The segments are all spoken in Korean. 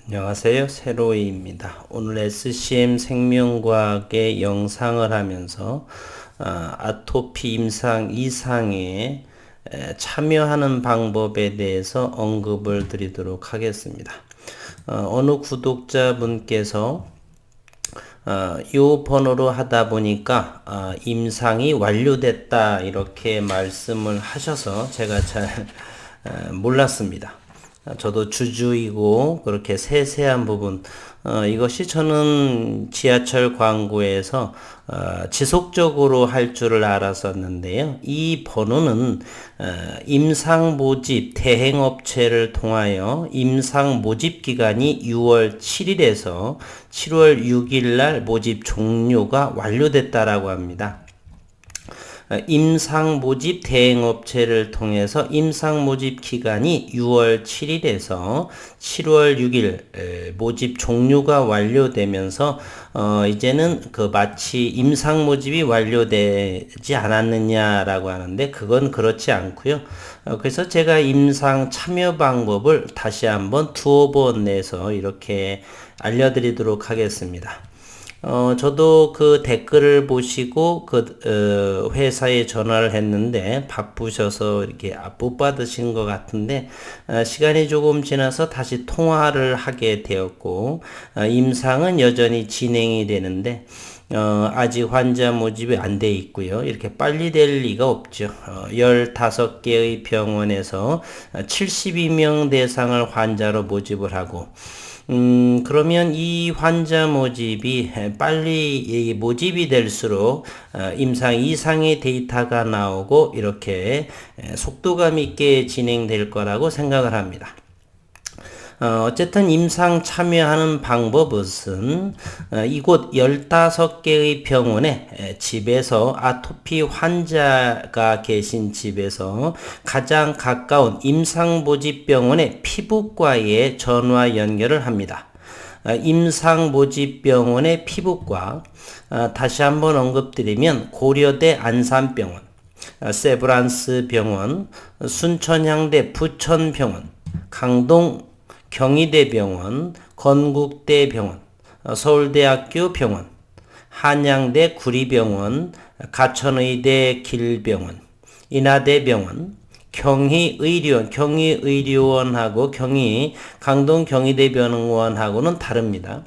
안녕하세요. 세로이입니다. 오늘 SCM 생명과학의 영상을 하면서 아토피 임상 이상에 참여하는 방법에 대해서 언급을 드리도록 하겠습니다. 어느 구독자분께서 요 번호로 하다 보니까 임상이 완료됐다 이렇게 말씀을 하셔서 제가 잘 몰랐습니다. 저도 주주이고 그렇게 세세한 부분 이것이 저는 지하철 광고에서 지속적으로 할 줄을 알았었는데요. 이 번호는 임상 모집 대행업체를 통하여 임상 모집 기간이 6월 7일에서 7월 6일 날 모집 종료가 완료됐다라고 합니다. 임상 모집 대행업체를 통해서 임상 모집 기간이 6월 7일에서 7월 6일 모집 종료가 완료되면서 이제는 마치 임상 모집이 완료되지 않았느냐라고 하는데 그건 그렇지 않고요. 그래서 제가 임상 참여 방법을 다시 한번 두어 번 내서 이렇게 알려드리도록 하겠습니다. 저도 그 댓글을 보시고 회사에 전화를 했는데 바쁘셔서 이렇게 못 받으신 것 같은데 시간이 조금 지나서 다시 통화를 하게 되었고 임상은 여전히 진행이 되는데 아직 환자 모집이 안 돼 있고요. 이렇게 빨리 될 리가 없죠. 15개의 병원에서 72명 대상을 환자로 모집을 하고 그러면 이 환자 모집이 빨리 모집이 될수록 임상 이상의 데이터가 나오고 이렇게 속도감 있게 진행될 거라고 생각을 합니다. 어쨌든 임상 참여하는 방법은 이곳 15개의 병원에 집에서 아토피 환자가 계신 집에서 가장 가까운 임상모집병원의 피부과에 전화 연결을 합니다. 임상모집병원의 피부과 다시 한번 언급드리면 고려대 안산병원, 세브란스 병원, 순천향대 부천병원, 강동 경희대병원, 건국대병원, 서울대학교 병원, 한양대 구리병원, 가천의대 길병원, 인하대병원, 경희의료원하고 강동 경희대병원하고는 다릅니다.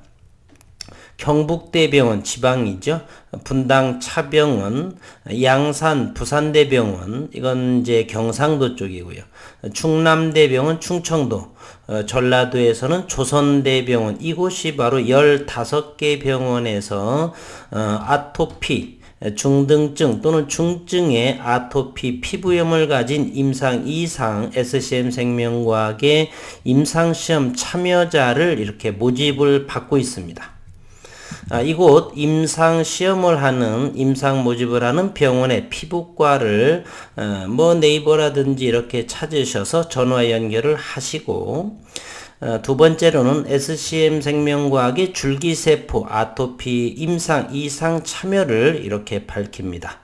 경북대병원 지방이죠. 분당 차병원, 양산 부산대병원 이건 이제 경상도 쪽이고요. 충남대병원 충청도, 전라도에서는 조선대병원 이곳이 바로 15개 병원에서 아토피 중등증 또는 중증의 아토피 피부염을 가진 임상 이상 SCM 생명과학의 임상시험 참여자를 이렇게 모집을 받고 있습니다. 이곳 임상 시험을 하는 임상 모집을 하는 병원의 피부과를 네이버라든지 이렇게 찾으셔서 전화 연결을 하시고 두 번째로는 SCM 생명과학의 줄기세포 아토피 임상 이상 참여를 이렇게 밝힙니다.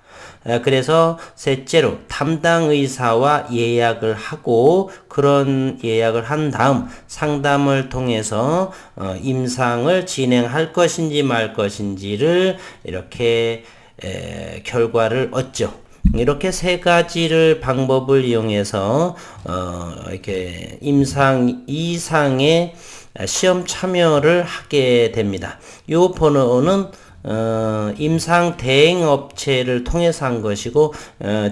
그래서 셋째로 담당 의사와 예약을 하고 그런 예약을 한 다음 상담을 통해서 임상을 진행할 것인지 말 것인지를 이렇게 결과를 얻죠. 이렇게 세 가지를 방법을 이용해서 이렇게 임상 이상의 시험 참여를 하게 됩니다. 이 번호는 임상 대행업체를 통해서 한 것이고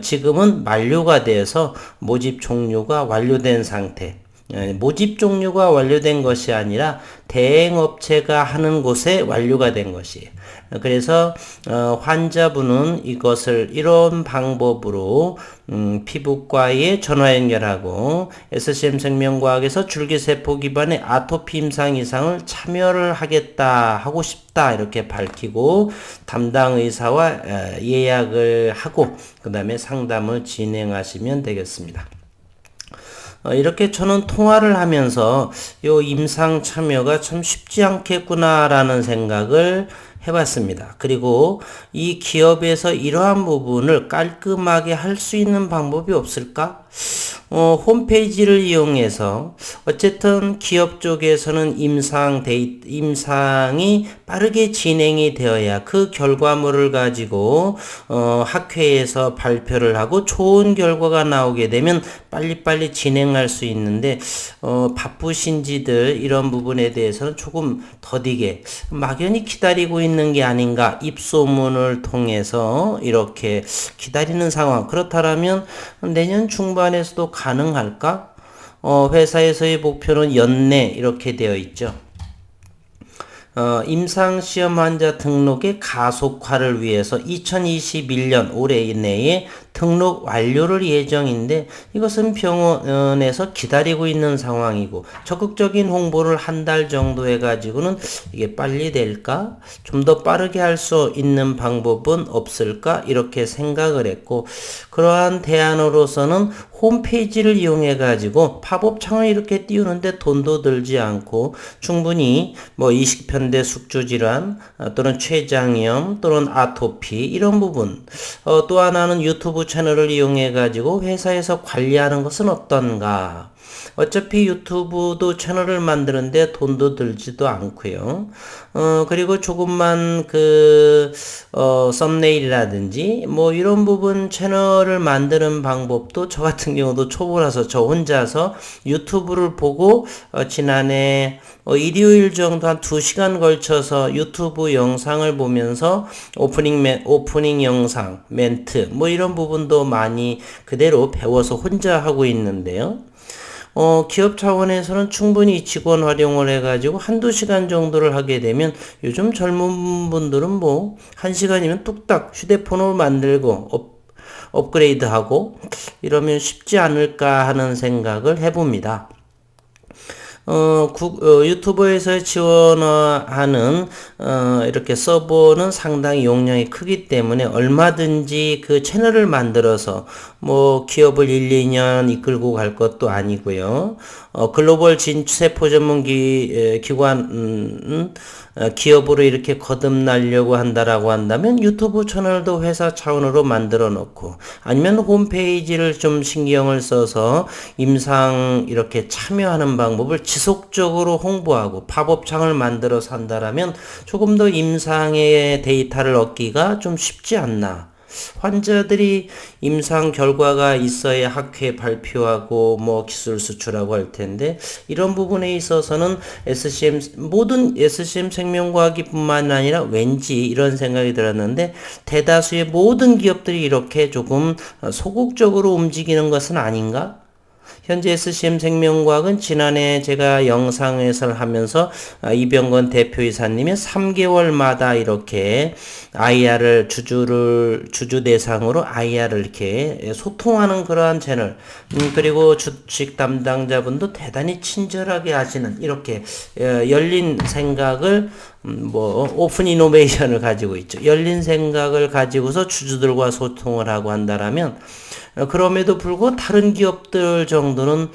지금은 만료가 돼서 모집 종료가 완료된 상태. 모집 종료가 완료된 것이 아니라 대행업체가 하는 곳에 완료가 된 것이에요. 그래서 환자분은 이것을 이런 방법으로 피부과에 전화 연결하고 SCM 생명과학에서 줄기세포 기반의 아토피 임상 이상을 참여를 하고 싶다 이렇게 밝히고 담당 의사와 예약을 하고 그 다음에 상담을 진행하시면 되겠습니다. 이렇게 저는 통화를 하면서 요 임상 참여가 참 쉽지 않겠구나라는 생각을 해봤습니다. 그리고 이 기업에서 이러한 부분을 깔끔하게 할 수 있는 방법이 없을까? 홈페이지를 이용해서 어쨌든 기업 쪽에서는 임상이 빠르게 진행이 되어야 그 결과물을 가지고 학회에서 발표를 하고 좋은 결과가 나오게 되면 빨리빨리 진행할 수 있는데 바쁘신지들 이런 부분에 대해서는 조금 더디게 막연히 기다리고 있는 게 아닌가, 입소문을 통해서 이렇게 기다리는 상황. 그렇다면 내년 중반에서도 가능할까? 회사에서의 목표는 연내 이렇게 되어 있죠. 임상시험 환자 등록의 가속화를 위해서 2021년 올해 내에 등록 완료를 예정인데 이것은 병원에서 기다리고 있는 상황이고 적극적인 홍보를 한 달 정도 해가지고는 이게 빨리 될까? 좀 더 빠르게 할 수 있는 방법은 없을까? 이렇게 생각을 했고 그러한 대안으로서는 홈페이지를 이용해 가지고 팝업창을 이렇게 띄우는데 돈도 들지 않고 충분히 뭐 이식편대 숙주질환 또는 췌장염 또는 아토피 이런 부분 또 하나는 유튜브 채널을 이용해 가지고 회사에서 관리하는 것은 어떤가. 어차피 유튜브도 채널을 만드는데 돈도 들지도 않고요. 그리고 조금만 썸네일이라든지 뭐 이런 부분 채널을 만드는 방법도 저 같은 경우도 초보라서 저 혼자서 유튜브를 보고 지난해 일요일 정도 한 2시간 걸쳐서 유튜브 영상을 보면서 오프닝 영상, 멘트 뭐 이런 부분도 많이 그대로 배워서 혼자 하고 있는데요. 기업 차원에서는 충분히 직원 활용을 해가지고 한두 시간 정도를 하게 되면 요즘 젊은 분들은 뭐 1시간이면 뚝딱 휴대폰을 만들고 업그레이드하고 이러면 쉽지 않을까 하는 생각을 해봅니다. 유튜브에서 지원하는 이렇게 서버는 상당히 용량이 크기 때문에 얼마든지 그 채널을 만들어서 뭐 기업을 1, 2년 이끌고 갈 것도 아니고요. 글로벌 세포 전문 기관 기업으로 이렇게 거듭나려고 한다라고 한다면 유튜브 채널도 회사 차원으로 만들어 놓고 아니면 홈페이지를 좀 신경을 써서 임상 이렇게 참여하는 방법을 지속적으로 홍보하고 팝업창을 만들어서 한다라면 조금 더 임상의 데이터를 얻기가 좀 쉽지 않나. 환자들이 임상 결과가 있어야 학회 발표하고 뭐 기술 수출하고 할 텐데 이런 부분에 있어서는 모든 SCM 생명과학이뿐만 아니라 왠지 이런 생각이 들었는데 대다수의 모든 기업들이 이렇게 조금 소극적으로 움직이는 것은 아닌가? 현재 SCM 생명과학은 지난해 제가 영상 해설을 하면서 이병건 대표이사님이 3개월마다 이렇게 IR을 주주 대상으로 IR을 이렇게 소통하는 그러한 채널 그리고 주식 담당자분도 대단히 친절하게 하시는 이렇게 열린 생각을 오픈 이노베이션을 가지고 있죠. 열린 생각을 가지고서 주주들과 소통을 하고 한다라면 그럼에도 불구하고 다른 기업들 정도는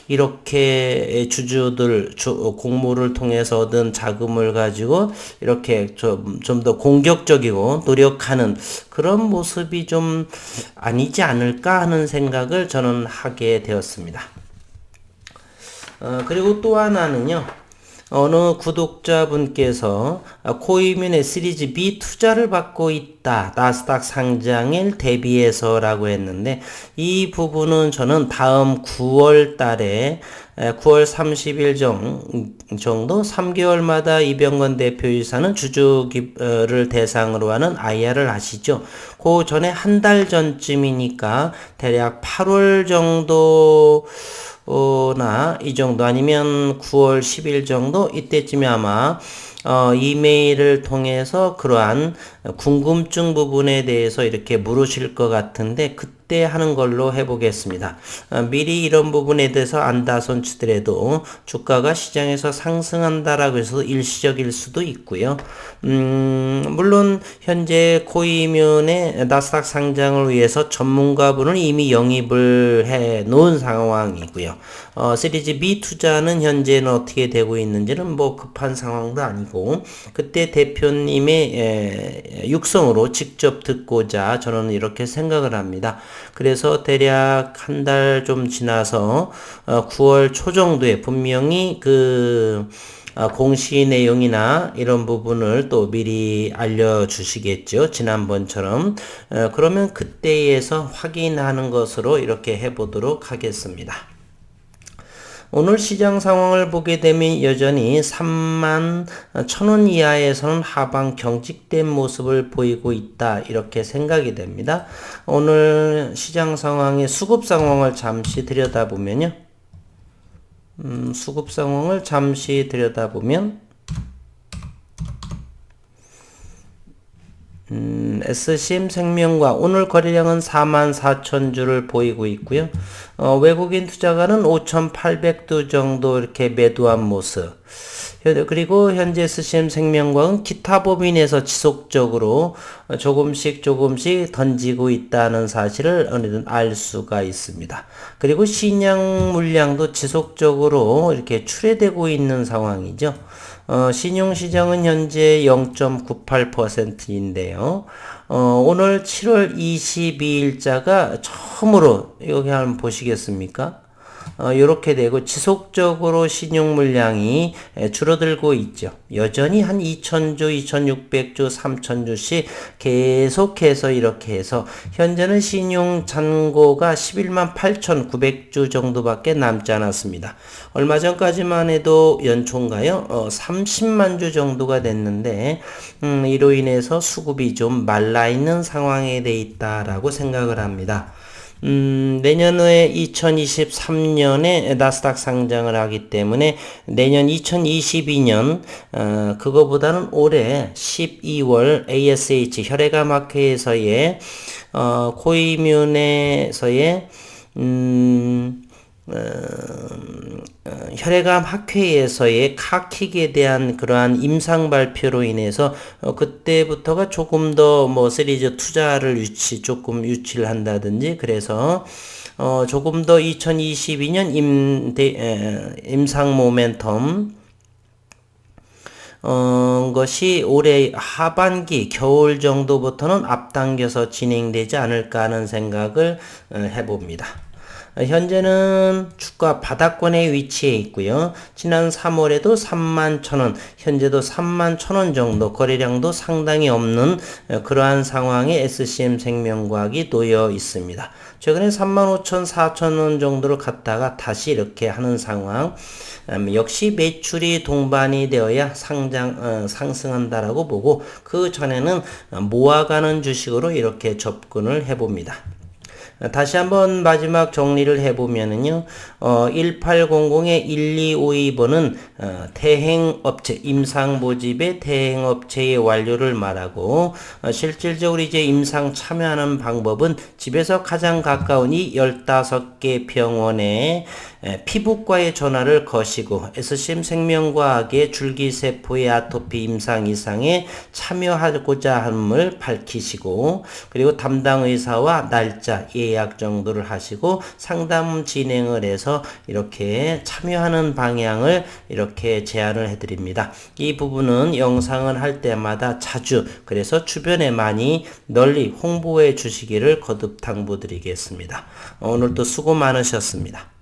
이렇게 주주들 공모를 통해서 얻은 자금을 가지고 이렇게 좀 더 공격적이고 노력하는 그런 모습이 좀 아니지 않을까 하는 생각을 저는 하게 되었습니다. 그리고 또 하나는요. 어느 구독자분께서 코이뮨의 시리즈 B 투자를 받고 있다. 나스닥 상장일 대비해서 라고 했는데 이 부분은 저는 다음 9월 달에 9월 30일 정도 3개월마다 이병건 대표이사는 주주를 대상으로 하는 IR을 하시죠. 그 전에 한 달 전쯤이니까 대략 8월 정도 이 정도 아니면 9월 10일 정도 이때쯤에 아마 이메일을 통해서 그러한 궁금증 부분에 대해서 이렇게 물으실 것 같은데 그때 하는 걸로 해보겠습니다. 미리 이런 부분에 대해서 안다손 치더라도 주가가 시장에서 상승한다라고 해서 일시적일 수도 있고요. 물론 현재 코이뮨의 나스닥 상장을 위해서 전문가분은 이미 영입을 해 놓은 상황이고요. 시리즈 B 투자는 현재는 어떻게 되고 있는지는 뭐 급한 상황도 아니고 하고 그때 대표님의 육성으로 직접 듣고자 저는 이렇게 생각을 합니다. 그래서 대략 한 달 좀 지나서 9월 초 정도에 분명히 공시 내용이나 이런 부분을 또 미리 알려주시겠죠. 지난번처럼. 그러면 그때에서 확인하는 것으로 이렇게 해보도록 하겠습니다. 오늘 시장 상황을 보게 되면 여전히 3만 1,000원 이하에서는 하방 경직된 모습을 보이고 있다. 이렇게 생각이 됩니다. 오늘 시장 상황의 수급 상황을 잠시 들여다보면요. 수급 상황을 잠시 들여다보면 SCM 생명과 오늘 거래량은 44,000주를 보이고 있고요. 외국인 투자가는 5,800주 정도 이렇게 매도한 모습. 그리고 현재 SCM 생명과는 기타 법인에서 지속적으로 조금씩 던지고 있다는 사실을 어느덧 알 수가 있습니다. 그리고 신용 물량도 지속적으로 이렇게 출회되고 있는 상황이죠. 신용시장은 현재 0.98%인데요. 오늘 7월 22일자가 처음으로 여기 한번 보시겠습니까? 이렇게 되고 지속적으로 신용 물량이 줄어들고 있죠. 여전히 한 2,000주, 2,600주, 3,000주씩 계속해서 이렇게 해서 현재는 신용 잔고가 118,900주 정도밖에 남지 않았습니다. 얼마 전까지만 해도 연초인가요? 30만 주 정도가 됐는데 이로 인해서 수급이 좀 말라있는 상황에 돼 있다라고 생각을 합니다. 내년에 2023년에 나스닥 상장을 하기 때문에 내년 2022년 그거보다는 올해 12월 ASH 혈액암 학회에서의 코이뮨에서의 혈액암 학회에서의 카킥에 대한 그러한 임상 발표로 인해서 그때부터가 조금 더 시리즈 투자를 유치를 한다든지 그래서 조금 더 2022년 임상 모멘텀 것이 올해 하반기 겨울 정도부터는 앞당겨서 진행되지 않을까 하는 생각을 해봅니다. 현재는 주가 바닥권에 위치해 있고요. 지난 3월에도 31,000원, 현재도 31,000원 정도 거래량도 상당히 없는 그러한 상황에 SCM 생명과학이 놓여 있습니다. 최근에 35,000, 4,000원 정도를 갔다가 다시 이렇게 하는 상황. 역시 매출이 동반이 되어야 상승한다라고 보고 그 전에는 모아가는 주식으로 이렇게 접근을 해봅니다. 다시 한번 마지막 정리를 해보면은요, 1800-1252번은 대행업체, 임상모집의 대행업체의 완료를 말하고, 실질적으로 이제 임상 참여하는 방법은 집에서 가장 가까운 이 15개 병원에 피부과의 전화를 거시고 SCM 생명과학의 줄기세포의 아토피 임상 이상에 참여하고자 함을 밝히시고 그리고 담당 의사와 날짜 예약 정도를 하시고 상담 진행을 해서 이렇게 참여하는 방향을 이렇게 제안을 해드립니다. 이 부분은 영상을 할 때마다 자주 그래서 주변에 많이 널리 홍보해 주시기를 거듭 당부드리겠습니다. 오늘도 수고 많으셨습니다.